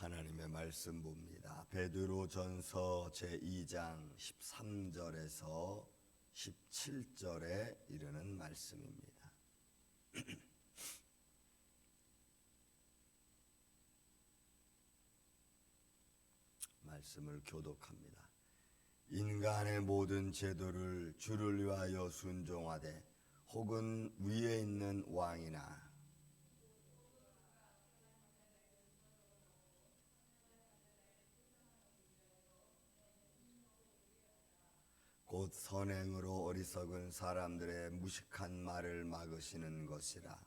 하나님의 말씀 봅니다. 베드로전서 제2장 13절에서 17절에 이르는 말씀입니다. 말씀을 교독합니다. 인간의 모든 제도를 주를 위하여 순종하되 혹은 위에 있는 왕이나 곧 선행으로 어리석은 사람들의 무식한 말을 막으시는 것이라.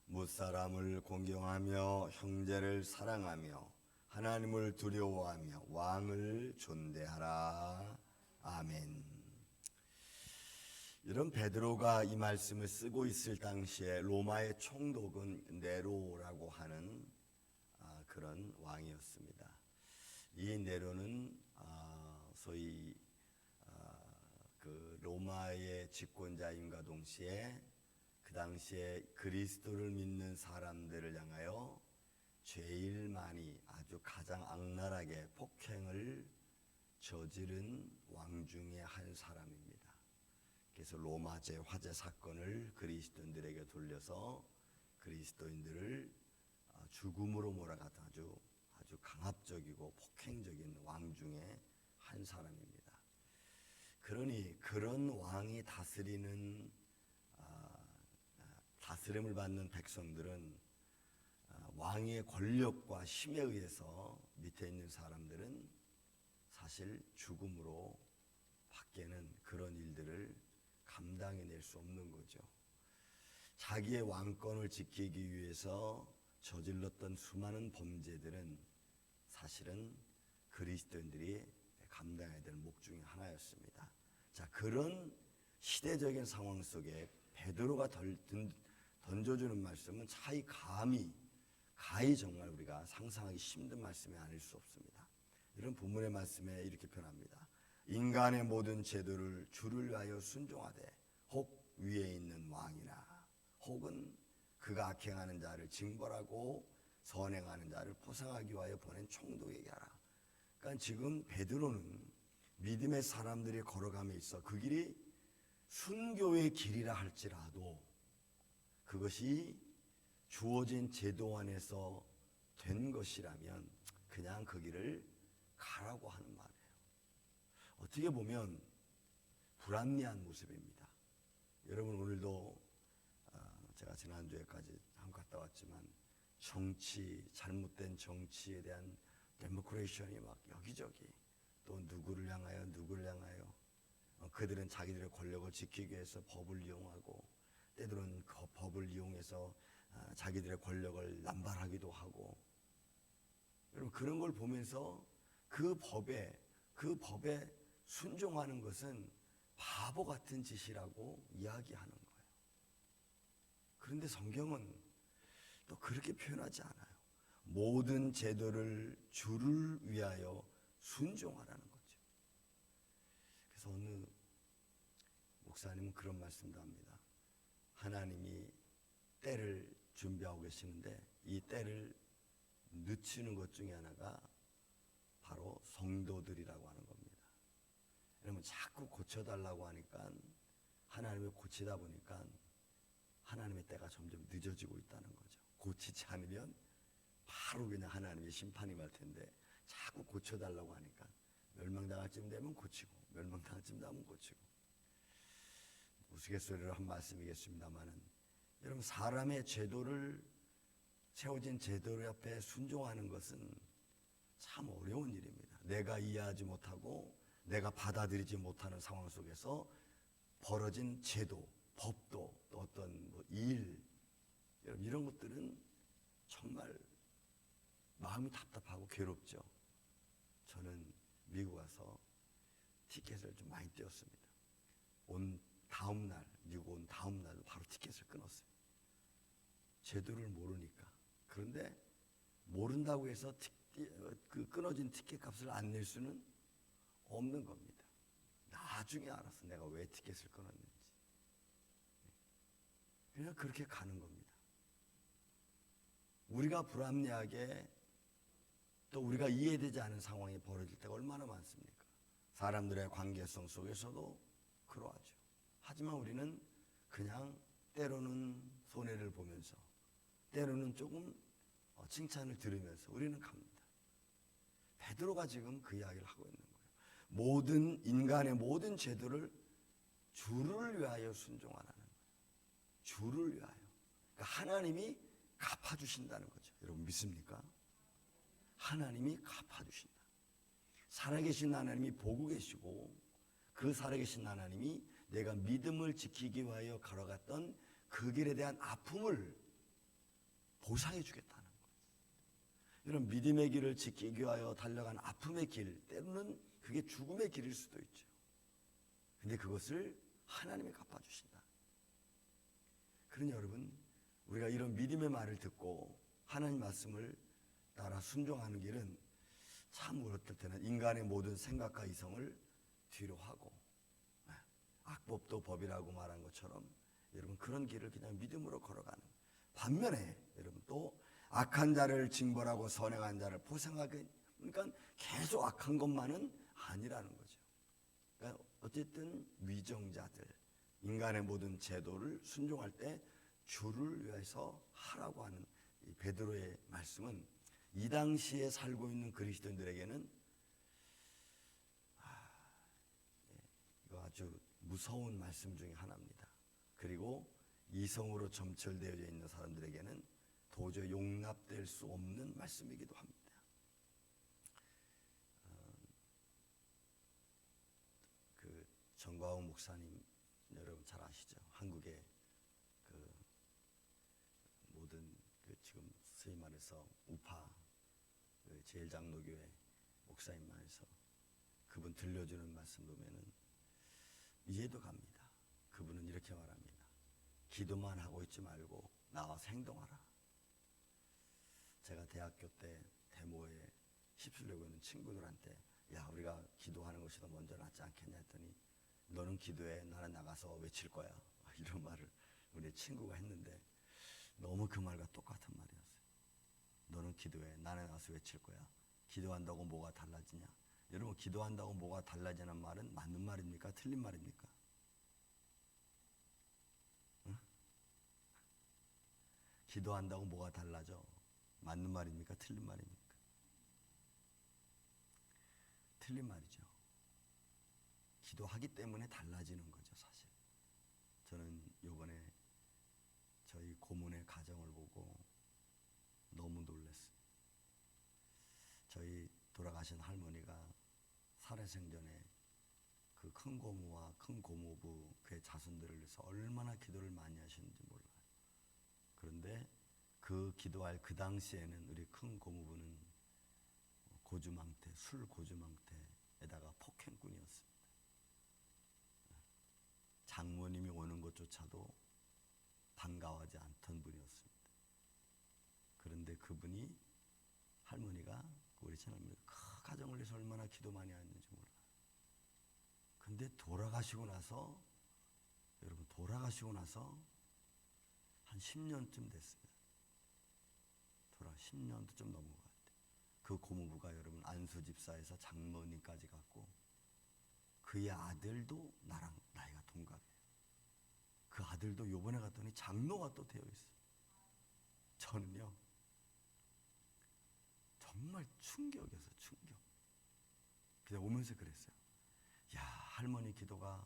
무사람을 공경하며 형제를 사랑하며 하나님을 두려워하며 왕을 존대하라. 아멘. 이런 베드로가 이 말씀을 쓰고 있을 당시에 로마의 총독은 네로라고 하는 그런 왕이었습니다. 이 네로는 소위 그 로마의 집권자임과 동시에 그 당시에 그리스도를 믿는 사람들을 향하여 제일 많이 아주 가장 악랄하게 폭행을 저지른 왕 중에 한 사람입니다. 그래서 로마제 화재 사건을 그리스도인들에게 돌려서 그리스도인들을 죽음으로 몰아갔던 아주 강압적이고 폭행적인 왕 중에 한 사람입니다. 그러니 그런 왕이 다스림을 받는 백성들은 왕의 권력과 힘에 의해서 밑에 있는 사람들은 사실 죽음으로 밖에는 그런 일들을 감당해낼 수 없는 거죠. 자기의 왕권을 지키기 위해서 저질렀던 수많은 범죄들은 사실은 그리스도인들이 감당해야 될 목 중에 하나였습니다. 자, 그런 시대적인 상황 속에 베드로가 던져주는 말씀은 가히 정말 우리가 상상하기 힘든 말씀이 아닐 수 없습니다. 이런 본문의 말씀에 이렇게 표현합니다. 인간의 모든 제도를 주를 위하여 순종하되 혹 위에 있는 왕이나 혹은 그가 악행하는 자를 징벌하고 선행하는 자를 포상하기 위하여 보낸 총독에게 하라. 그러니까 지금 베드로는 믿음의 사람들이 걸어감에 있어 그 길이 순교의 길이라 할지라도 그것이 주어진 제도 안에서 된 것이라면 그냥 그 길을 가라고 하는 말이에요. 어떻게 보면 불합리한 모습입니다. 여러분 오늘도 제가 지난주에까지 한번 갔다 왔지만 잘못된 정치에 대한 데모크레이션이 막 여기저기 또 누구를 향하여 그들은 자기들의 권력을 지키기 위해서 법을 이용하고 때로는 그 법을 이용해서 자기들의 권력을 남발하기도 하고 여러분 그런 걸 보면서 그 법에 순종하는 것은 바보 같은 짓이라고 이야기하는 거예요. 그런데 성경은 또 그렇게 표현하지 않아요. 모든 제도를 주를 위하여 순종하라는 거죠. 그래서 어느 목사님은 그런 말씀도 합니다. 하나님이 때를 준비하고 계시는데 이 때를 늦추는 것 중에 하나가 바로 성도들이라고 하는 겁니다. 여러분 자꾸 고쳐달라고 하니까 하나님을 고치다 보니까 하나님의 때가 점점 늦어지고 있다는 거죠. 고치지 않으면 바로 그냥 하나님의 심판이 말 텐데 자꾸 고쳐달라고 하니까 멸망당할 쯤 되면 고치고 멸망당할 쯤 되면 고치고 우스갯소리로 한 말씀이겠습니다만은 여러분 사람의 세워진 제도 옆에 순종하는 것은 참 어려운 일입니다. 내가 이해하지 못하고 내가 받아들이지 못하는 상황 속에서 벌어진 제도, 법도 또 어떤 일 여러분 이런 것들은 정말 마음이 답답하고 괴롭죠. 저는 미국 와서 티켓을 좀 많이 떼었습니다. 미국 온 다음 날 바로 티켓을 끊었어요. 제도를 모르니까. 그런데 모른다고 해서 그 끊어진 티켓 값을 안 낼 수는 없는 겁니다. 나중에 알았어. 내가 왜 티켓을 끊었는지. 그냥 그렇게 가는 겁니다. 우리가 불합리하게 또 우리가 이해되지 않은 상황이 벌어질 때가 얼마나 많습니까? 사람들의 관계성 속에서도 그러하죠. 하지만 우리는 그냥 때로는 손해를 보면서 때로는 조금 칭찬을 들으면서 우리는 갑니다. 베드로가 지금 그 이야기를 하고 있는 거예요. 모든 인간의 모든 제도를 주를 위하여 순종하라는 거예요. 주를 위하여. 그러니까 하나님이 갚아주신다는 거죠. 여러분 믿습니까? 하나님이 갚아주신다. 살아계신 하나님이 보고 계시고 그 살아계신 하나님이 내가 믿음을 지키기 위하여 걸어갔던 그 길에 대한 아픔을 보상해 주겠다는 거예요. 여러분 믿음의 길을 지키기 위하여 달려간 아픔의 길, 때로는 그게 죽음의 길일 수도 있죠. 근데 그것을 하나님이 갚아주신다. 그러니 여러분 우리가 이런 믿음의 말을 듣고 하나님 말씀을 따라 순종하는 길은 참 어떨 때는 인간의 모든 생각과 이성을 뒤로 하고 악법도 법이라고 말한 것처럼 여러분 그런 길을 그냥 믿음으로 걸어가는. 반면에 여러분 또 악한 자를 징벌하고 선행한 자를 포상하게, 그러니까 계속 악한 것만은 아니라는 거죠. 그러니까 어쨌든 위정자들, 인간의 모든 제도를 순종할 때 주를 위해서 하라고 하는 이 베드로의 말씀은 이 당시에 살고 있는 그리스도인들에게는 이거 아주 무서운 말씀 중에 하나입니다. 그리고 이성으로 점철되어 있는 사람들에게는 도저히 용납될 수 없는 말씀이기도 합니다. 그 정광훈 목사님 여러분 잘 아시죠? 한국의 그 모든 그 지금 소위 말해서 우파 그 제일장로교회 목사님만해서 그분 들려주는 말씀 보면은 이해도 갑니다. 그분은 이렇게 말합니다. 기도만 하고 있지 말고 나와서 행동하라. 제가 대학교 때 데모에 휩쓸려고 있는 친구들한테 야 우리가 기도하는 것이 더 먼저 낫지 않겠냐 했더니 너는 기도해 나는 나가서 외칠 거야. 이런 말을 우리 친구가 했는데 너무 그 말과 똑같은 말이었어요. 너는 기도해 나는 나가서 외칠 거야. 기도한다고 뭐가 달라지냐. 여러분 기도한다고 뭐가 달라지는 말은 맞는 말입니까? 틀린 말입니까? 응? 기도한다고 뭐가 달라져? 맞는 말입니까? 틀린 말입니까? 틀린 말이죠. 기도하기 때문에 달라지는 거죠, 사실. 저는 이번에 저희 고문의 가정을 보고 너무 놀랐어요. 저희 돌아가신 할머니가 살아생전에 그 큰 고모와 큰 고모부 그의 자손들을 위해서 얼마나 기도를 많이 하시는지 몰라요. 그런데 그 기도할 그 당시에는 우리 큰 고모부는 고주망태, 술 고주망태에다가 폭행꾼이었습니다. 장모님이 오는 것조차도 반가워하지 않던 분이었습니다. 그런데 그분이 할머니가 우리 친할머니 그 가정을 위해서 얼마나 기도 많이 하는지 몰라요. 근데 돌아가시고 나서 여러분 돌아가시고 나서 한 10년쯤 됐어요. 10년도 좀 넘은 것 같아요. 그 고모부가 여러분 안수집사에서 장모님까지 갔고 그의 아들도 나랑 나이가 동갑이에요. 그 아들도 요번에 갔더니 장로가 또 되어 있어요. 저는요 정말 충격이었어요. 충격. 그냥 오면서 그랬어요. 야 할머니 기도가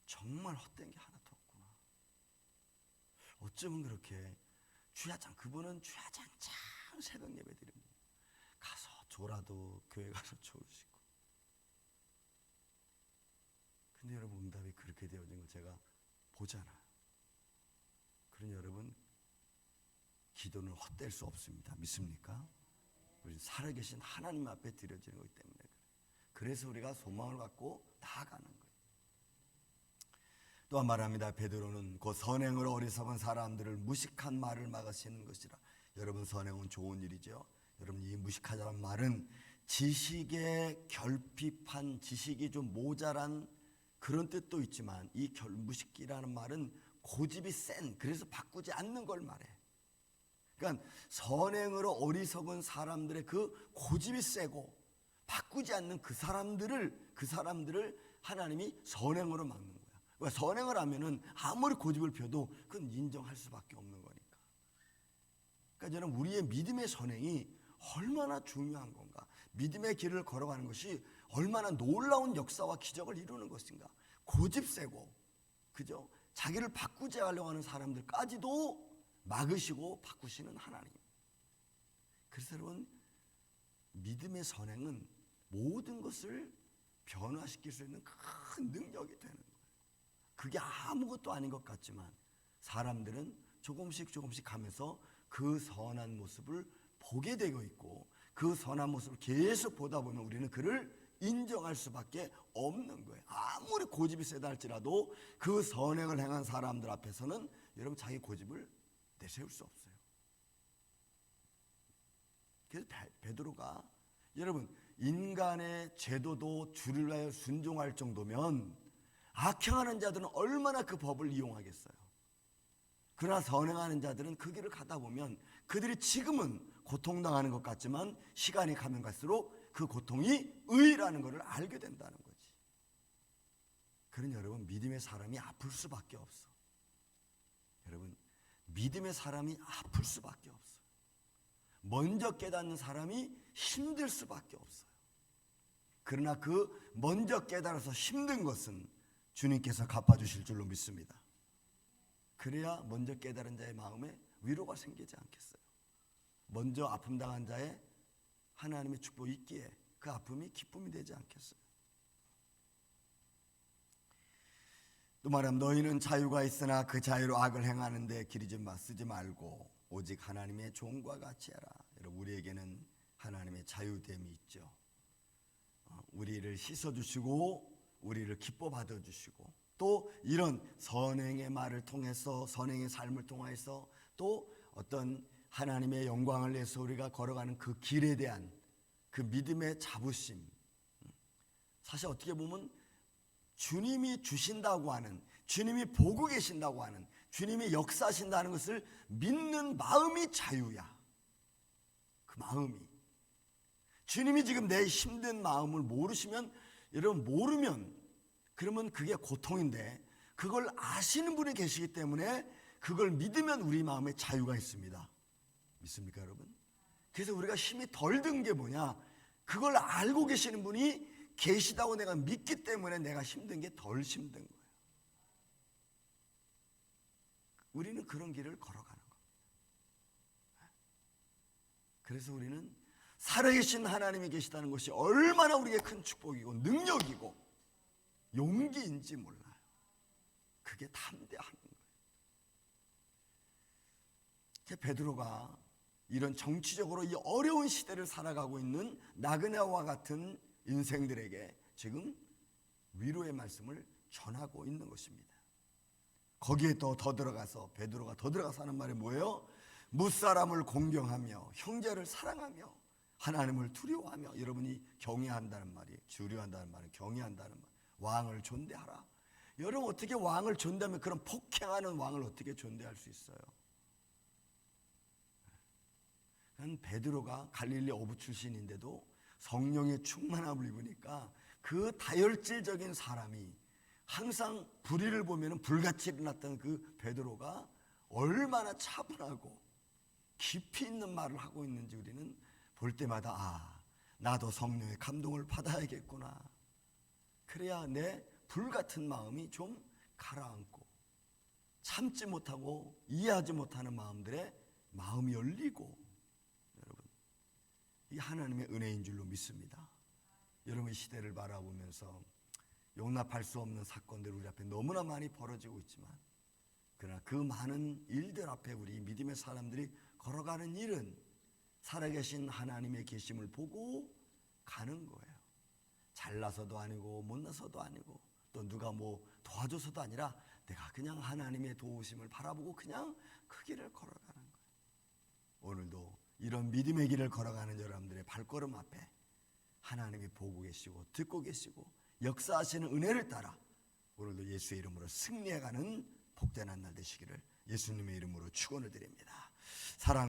정말 헛된 게 하나도 없구나. 어쩌면 그렇게 주야장 그분은 주야장장 새벽 예배 드립니다. 가서 졸아도 교회 가서 졸으시고. 근데 여러분 응답이 그렇게 되어진 걸 제가 보잖아요. 그러니 여러분 기도는 헛될 수 없습니다. 믿습니까? 우리 살아계신 하나님 앞에 드려지는 거기 때문에 그래요. 그래서 우리가 소망을 갖고 나아가는 거예요. 또한 말합니다. 베드로는 그 선행으로 어리석은 사람들을 무식한 말을 막으시는 것이라. 여러분 선행은 좋은 일이죠. 여러분 이 무식하다는 말은 지식에 결핍한 지식이 좀 모자란 그런 뜻도 있지만 이 결무식기라는 말은 고집이 센, 그래서 바꾸지 않는 걸 말해. 그러니까 선행으로 어리석은 사람들의 그 고집이 세고 바꾸지 않는 그 사람들을 하나님이 선행으로 막는 거야. 그러니까 선행을 하면은 아무리 고집을 펴도 그건 인정할 수밖에 없는 거니까. 그러니까 저는 우리의 믿음의 선행이 얼마나 중요한 건가, 믿음의 길을 걸어가는 것이 얼마나 놀라운 역사와 기적을 이루는 것인가. 고집 세고, 그죠? 자기를 바꾸지 하려고 하는 사람들까지도 막으시고 바꾸시는 하나님. 그래서 여러분, 믿음의 선행은 모든 것을 변화시킬 수 있는 큰 능력이 되는 거예요. 그게 아무것도 아닌 것 같지만 사람들은 조금씩 가면서 그 선한 모습을 보게 되고 있고, 그 선한 모습을 계속 보다 보면 우리는 그를 인정할 수밖에 없는 거예요. 아무리 고집이 세다 할지라도 그 선행을 행한 사람들 앞에서는 여러분 자기 고집을 내세울 수 없어요. 그래서 베드로가, 여러분 인간의 제도도 주를 위하여 순종할 정도면 악행하는 자들은 얼마나 그 법을 이용하겠어요. 그러나 선행하는 자들은 그 길을 가다 보면 그들이 지금은 고통당하는 것 같지만 시간이 가면 갈수록 그 고통이 의라는 것을 알게 된다는 거지. 그런 여러분, 믿음의 사람이 아플 수밖에 없어. 여러분, 믿음의 사람이 아플 수밖에 없어. 먼저 깨닫는 사람이 힘들 수밖에 없어요. 그러나 그 먼저 깨달아서 힘든 것은 주님께서 갚아주실 줄로 믿습니다. 그래야 먼저 깨달은 자의 마음에 위로가 생기지 않겠어요. 먼저 아픔 당한 자의 하나님의 축복이 있기에 그 아픔이 기쁨이 되지 않겠어요. 또 말하면 너희는 자유가 있으나 그 자유로 악을 행하는 데 기르지 쓰지 말고 오직 하나님의 종과 같이 해라. 여러분, 우리에게는 하나님의 자유됨이 있죠. 우리를 씻어주시고 우리를 기뻐 받아주시고, 또 이런 선행의 말을 통해서, 선행의 삶을 통해서 또 어떤 하나님의 영광을 위해서 우리가 걸어가는 그 길에 대한 그 믿음의 자부심, 사실 어떻게 보면 주님이 주신다고 하는, 주님이 보고 계신다고 하는, 주님이 역사하신다는 것을 믿는 마음이 자유야. 그 마음이, 주님이 지금 내 힘든 마음을 모르시면, 여러분 모르면 그러면 그게 고통인데, 그걸 아시는 분이 계시기 때문에 그걸 믿으면 우리 마음에 자유가 있습니다. 믿습니까 여러분? 그래서 우리가 힘이 덜 든 게 뭐냐, 그걸 알고 계시는 분이 계시다고 내가 믿기 때문에 내가 힘든 게 덜 힘든 거예요. 우리는 그런 길을 걸어가는 겁니다. 그래서 우리는 살아계신 하나님이 계시다는 것이 얼마나 우리에게 큰 축복이고 능력이고 용기인지 몰라요. 그게 담대하는 거예요. 베드로가 이런 정치적으로 이 어려운 시대를 살아가고 있는 나그네와 같은 인생들에게 지금 위로의 말씀을 전하고 있는 것입니다. 거기에 더 들어가서 베드로가 더 들어가서 하는 말이 뭐예요? 무사람을 공경하며 형제를 사랑하며 하나님을 두려워하며. 여러분이 경외한다는 말이, 주려한다는 말은 경외한다는 말. 왕을 존대하라. 여러분 어떻게 왕을 존대하면, 그런 폭행하는 왕을 어떻게 존대할 수 있어요? 베드로가 갈릴리 어부 출신인데도 성령의 충만함을 입으니까 그 다혈질적인 사람이, 항상 불의를 보면 불같이 일어났던 그 베드로가 얼마나 차분하고 깊이 있는 말을 하고 있는지 우리는 볼 때마다 나도 성령의 감동을 받아야겠구나. 그래야 내 불같은 마음이 좀 가라앉고, 참지 못하고 이해하지 못하는 마음들의 마음이 열리고, 여러분 이 하나님의 은혜인 줄로 믿습니다. 여러분, 이 시대를 바라보면서 용납할 수 없는 사건들이 우리 앞에 너무나 많이 벌어지고 있지만, 그러나 그 많은 일들 앞에 우리 믿음의 사람들이 걸어가는 일은 살아계신 하나님의 계심을 보고 가는 거예요. 잘나서도 아니고 못나서도 아니고 또 누가 뭐 도와줘서도 아니라 내가 그냥 하나님의 도우심을 바라보고 그냥 그 길을 걸어가는 거예요. 오늘도 이런 믿음의 길을 걸어가는 여러분들의 발걸음 앞에 하나님이 보고 계시고 듣고 계시고 역사하시는 은혜를 따라 오늘도 예수의 이름으로 승리해가는 복된 한 날 되시기를 예수님의 이름으로 축원을 드립니다. 사랑